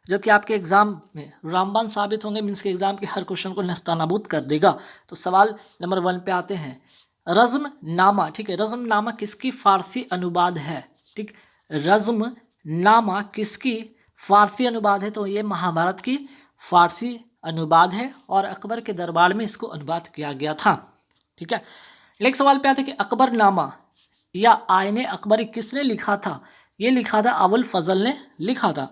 जो कि आपके एग्जाम में रामबाण साबित होंगे, मीन्स के एग्जाम के हर क्वेश्चन को नस्तानाबूद कर देगा। तो सवाल नंबर 1 पे आते हैं, रज़्म नामा, ठीक है, रज़्म नामा किसकी फारसी अनुवाद है? ठीक, रज़्म नामा किसकी फारसी अनुवाद है? तो ये महाभारत की फारसी अनुवाद है और अकबर के दरबार में इसको अनुवाद किया गया था। ठीक है, नेक्स्ट सवाल पे आते हैं कि अकबरनामा या आईने अकबरी किसने लिखा था? ये लिखा था अबुल फजल ने लिखा था।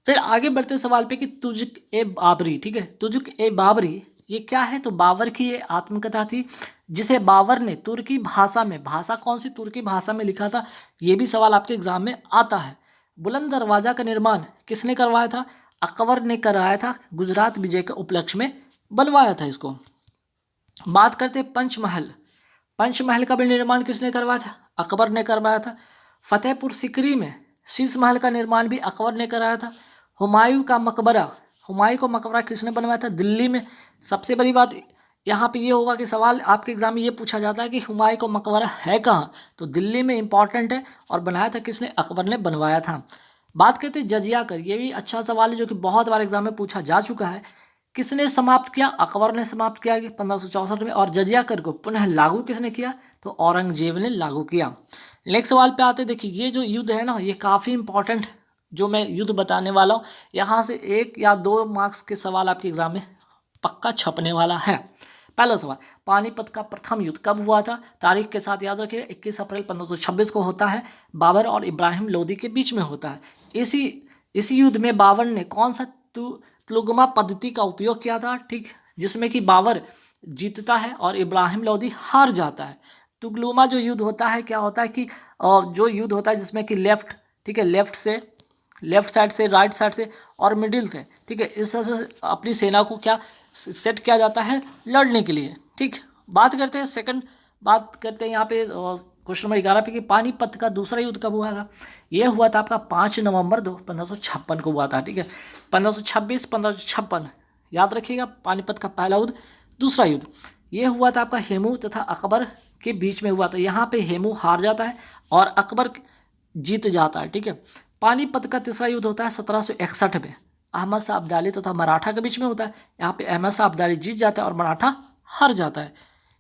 फिर आगे बढ़ते सवाल पे कि तुजुक ए बाबरी, ठीक है, तुजुक ए बाबरी ये क्या है? तो बाबर की ये आत्मकथा थी जिसे बाबर ने तुर्की भाषा में, भाषा कौन सी? तुर्की भाषा में लिखा था। ये भी सवाल आपके एग्जाम में आता है। बुलंद दरवाजा का निर्माण किसने करवाया था? अकबर ने कराया था, गुजरात विजय के उपलक्ष्य में बनवाया था इसको। बात करते पंचमहल, पंचमहल का भी निर्माण किसने करवाया था? अकबर ने करवाया था। फतेहपुर सिकरी में शीश महल का निर्माण भी अकबर ने कराया था। हुमायूं का मकबरा, हुमायूं का मकबरा किसने बनवाया था? दिल्ली में। सबसे बड़ी बात यहाँ पे ये होगा कि सवाल आपके एग्जाम में ये पूछा जाता है कि हुमायूं का मकबरा है कहाँ? तो दिल्ली में इंपॉर्टेंट है और बनाया था किसने? अकबर ने बनवाया था। बात करते जजिया कर, ये भी अच्छा सवाल है जो कि बहुत बार एग्जाम में पूछा जा चुका है। किसने समाप्त किया? अकबर ने समाप्त किया 1564 में। और जजिया कर को पुनः लागू किसने किया? तो औरंगजेब ने लागू किया। नेक्स्ट सवाल पे आते, देखिए ये जो युद्ध है ना, ये काफ़ी इंपॉर्टेंट जो मैं युद्ध बताने वाला हूँ, यहाँ से 1 या 2 मार्क्स के सवाल आपके एग्जाम में पक्का छपने वाला है। पहला सवाल, पानीपत का प्रथम युद्ध कब हुआ था? तारीख के साथ याद रखिए, 21 अप्रैल 1526 को होता है। बाबर और इब्राहिम लोदी के बीच में होता है। इसी युद्ध में बाबर ने कौन सा तुलगमा पद्धति का उपयोग किया था? ठीक, जिसमें कि बाबर जीतता है और इब्राहिम लोदी हार जाता है। तुगलुमा जो युद्ध होता है, क्या होता है कि जो युद्ध होता है जिसमें कि लेफ्ट, ठीक है, लेफ्ट साइड से, राइट साइड से और मिडिल से, ठीक है, इस तरह से अपनी सेना को क्या सेट किया जाता है लड़ने के लिए। ठीक, बात करते हैं सेकंड, बात करते हैं यहाँ पे क्वेश्चन नंबर 11 पे कि पानीपत का दूसरा युद्ध कब हुआ था? ये हुआ था आपका 5 नवंबर 1556 को हुआ था। ठीक है, 1526, 1556 याद रखिएगा। पानीपत का पहला युद्ध। दूसरा युद्ध ये हुआ था आपका हेमू तथा अकबर के बीच में हुआ था। यहाँ पे हेमू हार जाता है और अकबर जीत जाता है। ठीक है, पानीपत का तीसरा युद्ध होता है 1761 में, अहमद शाह अब्दाली तथा मराठा के बीच में होता है। यहाँ पे अहमद शाह अब्दाली जीत जाता है और मराठा हार जाता है।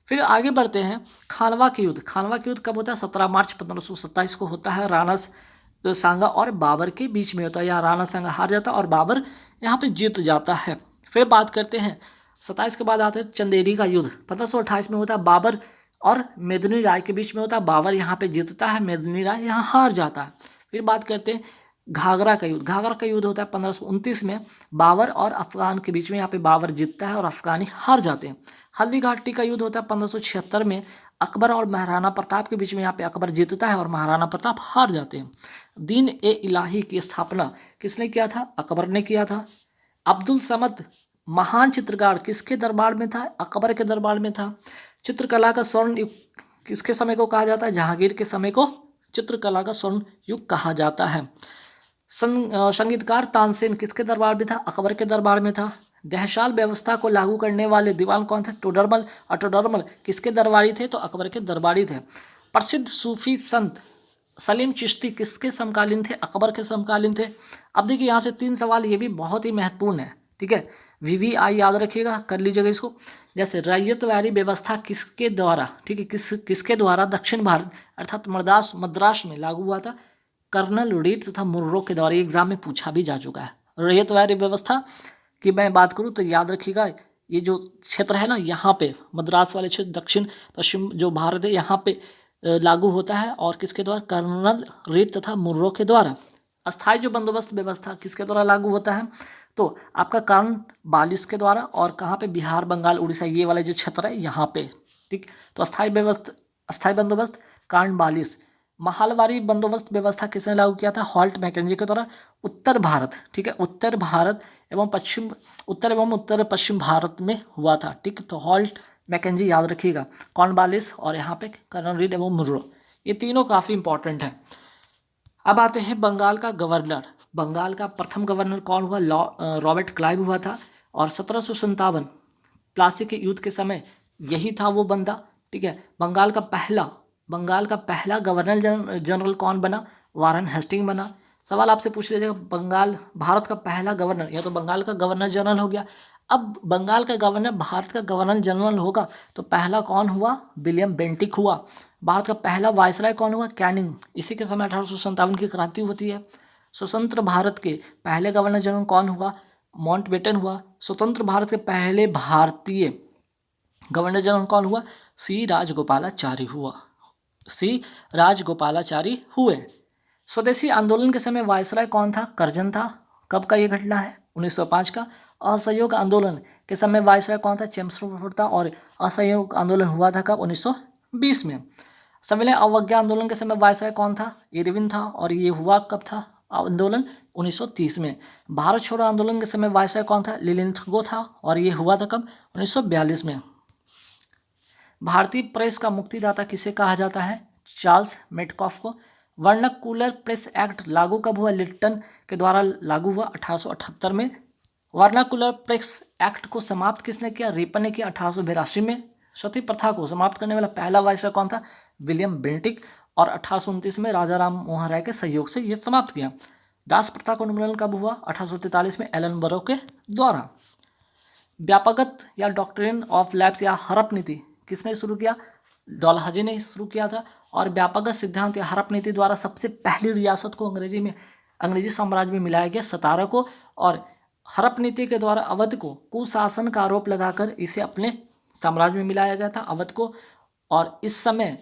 फिर आगे बढ़ते हैं, खानवा के युद्ध। खानवा के युद्ध कब होता है? 17 मार्च 1527 को होता है। राणा सांगा और बाबर के बीच में होता है। यहाँ राणा सांगा हार जाता है और बाबर यहाँ पे जीत जाता है। फिर बात करते हैं 27 के बाद आते हैं चंदेरी का युद्ध। 1528 में होता है। बाबर और मेदिनी राय के बीच में होता है। बाबर यहाँ पे जीतता है, मेदिनी राय यहाँ हार जाता है। फिर बात करते हैं घाघरा का युद्ध। घाघरा का युद्ध होता है 1529 में, बाबर और अफगान के बीच में। यहाँ पे बाबर जीतता है और अफगानी हार जाते हैं। हल्दी घाटी का युद्ध होता है 1576 में, अकबर और महाराणा प्रताप के बीच में। यहाँ पे अकबर जीतता है और महाराणा प्रताप हार जाते हैं। दीन ए इलाही की स्थापना किसने किया था? अकबर ने किया था। अब्दुल समद महान चित्रकार किसके दरबार में था? अकबर के दरबार में था। चित्रकला का स्वर्ण युग किसके समय को कहा जाता है? जहांगीर के समय को चित्रकला का स्वर्ण युग कहा जाता है। संगीतकार तानसेन किसके दरबार में था? अकबर के दरबार में था। दहशाल व्यवस्था को लागू करने वाले दीवान कौन थे? टोडरमल। और टोडरमल किसके दरबारी थे? तो अकबर के दरबारी थे। प्रसिद्ध सूफी संत सलीम चिश्ती किसके समकालीन थे? अकबर के समकालीन थे। अब देखिए यहाँ से 3 सवाल ये भी बहुत ही महत्वपूर्ण है। ठीक है, VVI याद रखिएगा, कर लीजिएगा इसको। जैसे रैयतवारी व्यवस्था किसके द्वारा, ठीक है, किसके द्वारा दक्षिण भारत अर्थात मद्रास में लागू हुआ था? कर्नल रीड तथा मुर्रो के द्वारा। एग्जाम में पूछा भी जा चुका है। रैयतवारी व्यवस्था की मैं बात करूँ तो याद रखिएगा, ये जो क्षेत्र है ना, यहाँ पे मद्रास वाले क्षेत्र, दक्षिण पश्चिम जो भारत है, यहाँ पे लागू होता है। और किसके द्वारा? कर्नल रीड तथा मुर्रो के द्वारा। अस्थायी जो बंदोबस्त व्यवस्था किसके द्वारा लागू होता है? तो आपका कॉर्नवालिस के द्वारा। और कहाँ पे? बिहार, बंगाल, उड़ीसा, ये वाले जो क्षेत्र है यहाँ पे। ठीक, तो अस्थायी बंदोबस्त कॉर्नवालिस। महलवारी बंदोबस्त व्यवस्था किसने लागू किया था? हॉल्ट मैकेंजी के द्वारा। उत्तर भारत, ठीक है, उत्तर एवं उत्तर पश्चिम भारत में हुआ था। ठीक, तो हॉल्ट मैकेंजी याद रखिएगा, कॉर्नवालिस और यहाँ पे कर्नल रीड एवं मुर्रो, ये तीनों काफ़ी इंपॉर्टेंट है। अब आते हैं बंगाल का गवर्नर। बंगाल का प्रथम गवर्नर कौन हुआ? रॉबर्ट क्लाइव हुआ था। और 1757 प्लासी के युद्ध के समय यही था वो बंदा। ठीक है, बंगाल का पहला गवर्नर जनरल कौन बना? वारन हेस्टिंग बना। सवाल आपसे पूछ लीजिएगा, बंगाल भारत का पहला गवर्नर, या तो बंगाल का गवर्नर जनरल हो गया। अब बंगाल का गवर्नर भारत का गवर्नर जनरल होगा तो पहला कौन हुआ? विलियम बेंटिक हुआ। भारत का पहला वायसराय कौन हुआ? कैनिंग। इसी के समय 1857 की क्रांति होती है। स्वतंत्र भारत के पहले गवर्नर जनरल कौन हुआ? माउंटबेटन हुआ। स्वतंत्र भारत के पहले भारतीय गवर्नर जनरल कौन हुआ? सी राजगोपालाचारी हुआ। सी राजगोपालाचारी हुए। स्वदेशी आंदोलन के समय वायसराय कौन था? करजन था। कब का ये घटना है? 1905 का। असहयोग आंदोलन के समय वायसराय कौन था? चेम्सफोर्ड था। और असहयोग आंदोलन हुआ था कब? 1920 में। संविलियन अवज्ञा आंदोलन के समय वायसराय कौन था? इरविन था। और ये हुआ कब था आंदोलन? 1930 में। भारत छोड़ो आंदोलन के समय वायसराय कौन था? लिलिंथगो था। और ये हुआ था कब? 1942 में। भारतीय प्रेस का मुक्तिदाता किसे कहा जाता है? चार्ल्स मेटकॉफ को। वर्नाकुलर प्रेस एक्ट लागू कब हुआ? लिट्टन के द्वारा लागू हुआ 1878 में। वर्नाकुलर प्रेस एक्ट को समाप्त किसने किया? रिपन ने किया 1882 में। सती प्रथा को समाप्त करने वाला पहला वायसराय कौन था? William Bentinck. और 1829 में राजा राम मोहन राय के सहयोग से यह समाप्त किया। दास प्रथा का उन्मूलन कब हुआ? 1843 में एलन बरो के द्वारा। व्यापकत या डॉक्ट्रिन ऑफ लैप्स या हड़प नीति किसने शुरू किया? डलहौजी ने शुरू किया था। और व्यापकत सिद्धांत या हड़प नीति द्वारा सबसे पहली रियासत को अंग्रेजी साम्राज्य में मिलाया गया, सतारा को। और हड़प नीति के द्वारा अवध को कुशासन का आरोप लगाकर इसे अपने साम्राज्य में मिलाया गया था, अवध को। और इस समय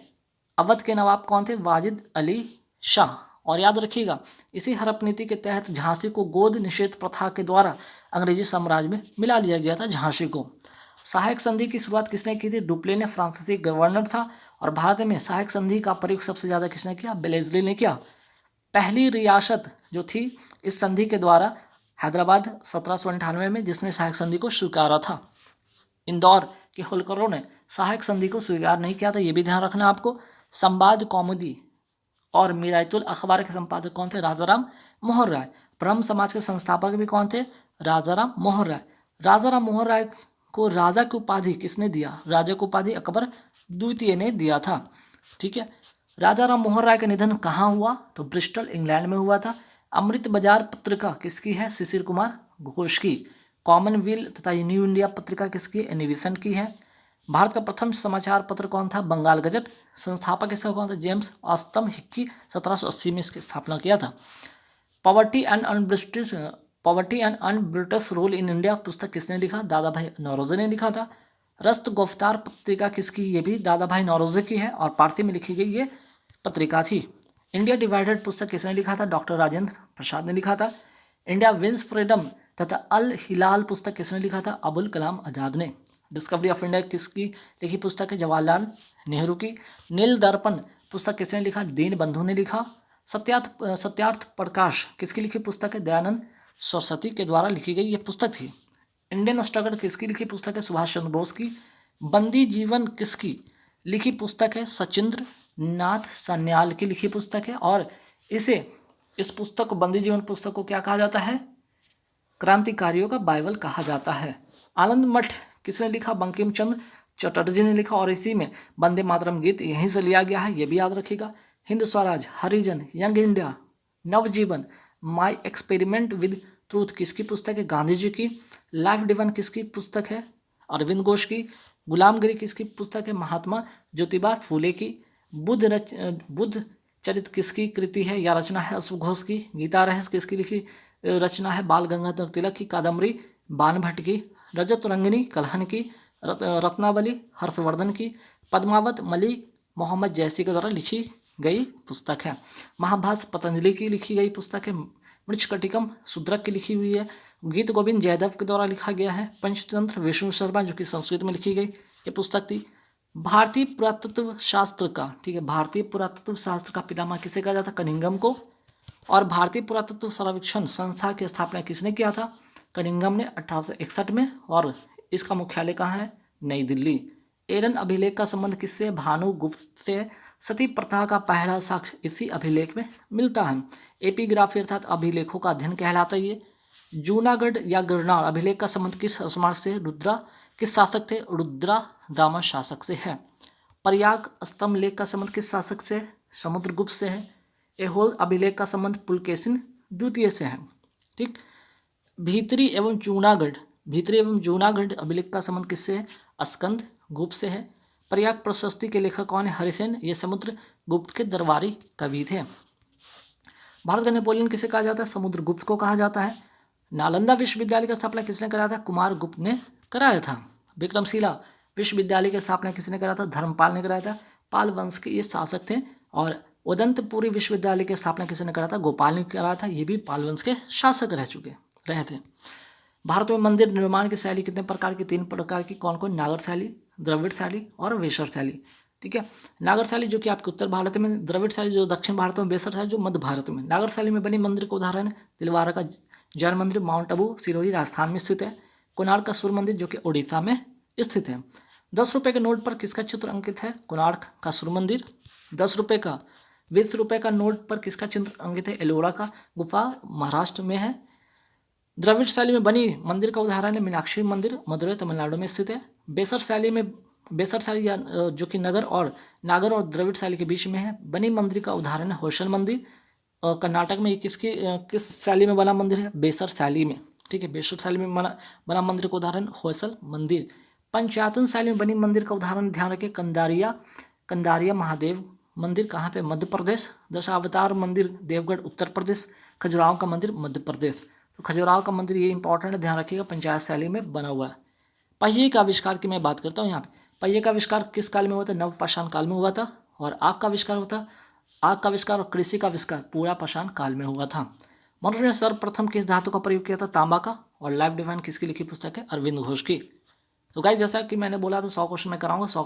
अवध के नवाब कौन थे? वाजिद अली शाह। और याद रखिएगा, इसी हड़प नीति के तहत झांसी को गोद निषेध प्रथा के द्वारा अंग्रेजी साम्राज्य में मिला लिया गया था, झांसी को। सहायक संधि की शुरुआत किसने की थी? डुप्ले ने, फ्रांसीसी गवर्नर था। और भारत में सहायक संधि का प्रयोग सबसे ज़्यादा किसने किया? बेलेस्ली ने किया। पहली रियासत जो थी इस संधि के द्वारा हैदराबाद 1798 में, जिसने सहायक संधि को स्वीकारा था। इंदौर के होलकरों ने सहायक संधि को स्वीकार नहीं किया था, ये भी ध्यान रखना आपको। संवाद कौमुदी और मिरायतुल अखबार के संपादक कौन थे? राजाराम मोहन राय। ब्रह्म समाज के संस्थापक भी कौन थे? राजाराम मोहन राय। राजाराम मोहन राय को राजा की उपाधि किसने दिया? राजा की उपाधि अकबर द्वितीय ने दिया था। ठीक है। राजाराम मोहन राय का निधन कहाँ हुआ? तो ब्रिस्टल, इंग्लैंड में हुआ था। अमृत बाजार पत्रिका किसकी है? शिशिर कुमार घोष की। कॉमनवेल्थ तथा न्यू इंडिया पत्रिका किसकी? एनी बेसेंट की है। भारत का प्रथम समाचार पत्र कौन था? बंगाल गजट। संस्थापक इसका कौन था? James ऑस्टम Hickey. 1780 में इसकी स्थापना किया था। Poverty and un-British rule in India पुस्तक किसने लिखा? दादा भाई नौरोजी ने लिखा था। रस्त गुफ्तार पत्रिका किसकी? ये भी दादा भाई नौरोजी की है और पारसी में लिखी गई ये पत्रिका थी। इंडिया डिवाइडेड पुस्तक किसने लिखा था? डॉक्टर राजेंद्र प्रसाद ने लिखा था। इंडिया विंस फ्रीडम तथा अल हिलाल पुस्तक किसने लिखा था? अबुल कलाम आजाद ने। डिस्कवरी ऑफ इंडिया किसकी लिखी पुस्तक है? जवाहरलाल नेहरू की। नील दर्पण पुस्तक किसने लिखा? दीन बंधु ने लिखा। सत्यार्थ प्रकाश किसकी लिखी पुस्तक है? दयानंद सरस्वती के द्वारा लिखी गई यह पुस्तक थी। इंडियन स्ट्रगल किसकी लिखी पुस्तक है? सुभाष चंद्र बोस की। बंदी जीवन किसकी लिखी पुस्तक है? सचिंद्र नाथ सान्याल की लिखी पुस्तक है। और इस पुस्तक को, बंदी जीवन पुस्तक को क्या कहा जाता है? क्रांतिकारियों का बाइबल कहा जाता है। आनंद मठ किसने लिखा? बंकिम चंद्र चटर्जी ने लिखा। और इसी में वंदे मातरम गीत यहीं से लिया गया है, ये भी याद रखिएगा। Hind Swaraj, Harijan, young India, Navjivan, my experiment with truth किसकी पुस्तक है? गांधी जी की। लाइफ डिवाइन किसकी पुस्तक है? अरविंद घोष की। गुलामगिरी किसकी पुस्तक है? महात्मा ज्योतिबा फूले की। बुद्ध चरित किसकी कृति है या रचना है? अशोक घोष की। गीता रहस्य किसकी लिखी रचना है? बाल गंगाधर तिलक की। कादम्बरी बाण भट्ट की। रजत रंगिनी कल्हण की। रत्नावली हर्षवर्धन की। पद्मावत मलिक मोहम्मद जैसी के द्वारा लिखी गई पुस्तक है। महाभाष्य पतंजलि की लिखी गई पुस्तक है। मृच्छकटिकम शूद्रक की लिखी हुई है। गीत गोविंद जयदेव के द्वारा लिखा गया है। पंचतंत्र विष्णु शर्मा जो कि संस्कृत में लिखी गई ये पुस्तक थी। भारतीय पुरातत्व शास्त्र का, ठीक है, भारतीय पुरातत्व शास्त्र का पितामह किसे कहा जाता? कनिंघम को। और भारतीय पुरातत्व सर्वेक्षण संस्था की स्थापना किसने किया था? कनिंघम ने 1861 में। और इसका मुख्यालय कहाँ है? नई दिल्ली। एरन अभिलेख का संबंध किससे? भानुगुप्त से। सती प्रथा का पहला साक्ष्य इसी अभिलेख में मिलता है। एपिग्राफी अर्थात अभिलेखों का अध्ययन कहलाता है ये। जूनागढ़ या गिरनार अभिलेख का संबंध किस स्मारक से? रुद्रा किस शासक थे? रुद्रा दामन शासक से है। प्रयाग स्तंभ लेख का संबंध किस शासक से? समुद्रगुप्त से है। एहोल अभिलेख का संबंध पुलकेशिन द्वितीय से है। ठीक। भीतरी एवं जूनागढ़ अभिलेख का संबंध किससे है? स्कंद गुप्त से है। प्रयाग प्रशस्ति के लेखक कौन है? हरिसेन। ये समुद्रगुप्त के दरबारी कवि थे। भारत का नेपोलियन किसे कहा जाता है? समुद्रगुप्त को कहा जाता है। नालंदा विश्वविद्यालय का स्थापना किसने कराया था? कुमार गुप्त ने कराया था। विक्रमशिला विश्वविद्यालय की स्थापना किसने कराया था? धर्मपाल ने कराया था। पाल वंश के ये शासक थे। और उदंतपुरी विश्वविद्यालय की स्थापना किसने कराया था? गोपाल ने कराया था। ये भी पाल वंश के शासक रहे थे। भारत में मंदिर निर्माण की शैली कितने प्रकार की? 3 प्रकार की। कौन कौन? नागर शैली, द्रविड़ शैली और वेसर शैली। ठीक है। नागर शैली जो कि आपके उत्तर भारत में, द्रविड़ शैली जो दक्षिण भारत में, वेसर शैली जो मध्य भारत में। नागर शैली में बनी मंदिर का उदाहरण है दिलवारा का जैन मंदिर, माउंट आबू सिरोही राजस्थान में स्थित है। कोणार्क का सूर्य मंदिर जो कि उड़ीसा में स्थित है। 10 रुपये के नोट पर किसका चित्र अंकित है? कोणार्क का सूर्य मंदिर। 10 रुपये का 20 रुपये का नोट पर किसका चित्र अंकित है? एलोरा का गुफा, महाराष्ट्र में है। द्रविड़ शैली में बनी मंदिर का उदाहरण है मीनाक्षी मंदिर, मदुरई तमिलनाडु में स्थित है। बेसर शैली या जो कि नागर और द्रविड़ शैली के बीच में है, बनी मंदिर का उदाहरण है होयसल मंदिर। कर्नाटक में ये किस शैली में बना मंदिर है? बेसर शैली में। ठीक है। बेसर शैली में बना मंदिर का उदाहरण होयसल मंदिर। पंचायतन शैली में बनी मंदिर का उदाहरण ध्यान रखें कंदारिया महादेव मंदिर। कहाँ पे? मध्य प्रदेश। दशावतार मंदिर देवगढ़ उत्तर प्रदेश। खजुराहो का मंदिर मध्य प्रदेश। तो खजुराहो का मंदिर ये इंपॉर्टेंट है, ध्यान रखिएगा, पंचायत शैली में बना हुआ है। पहिए का आविष्कार की मैं बात करता हूँ यहाँ पे। पहिए का आविष्कार किस काल में हुआ था? नवपाषाण काल में हुआ था। और आग का आविष्कार और कृषि का आविष्कार पूरा पाषाण काल में हुआ था। मनुष्य ने सर्वप्रथम किस धातु का प्रयोग किया था? तांबा का। और लाइफ डिवाइन किसकी लिखी पुस्तक है? अरविंद घोष की। तो गाइस जैसा कि मैंने बोला था 100 क्वेश्चन मैं कराऊंगा। 100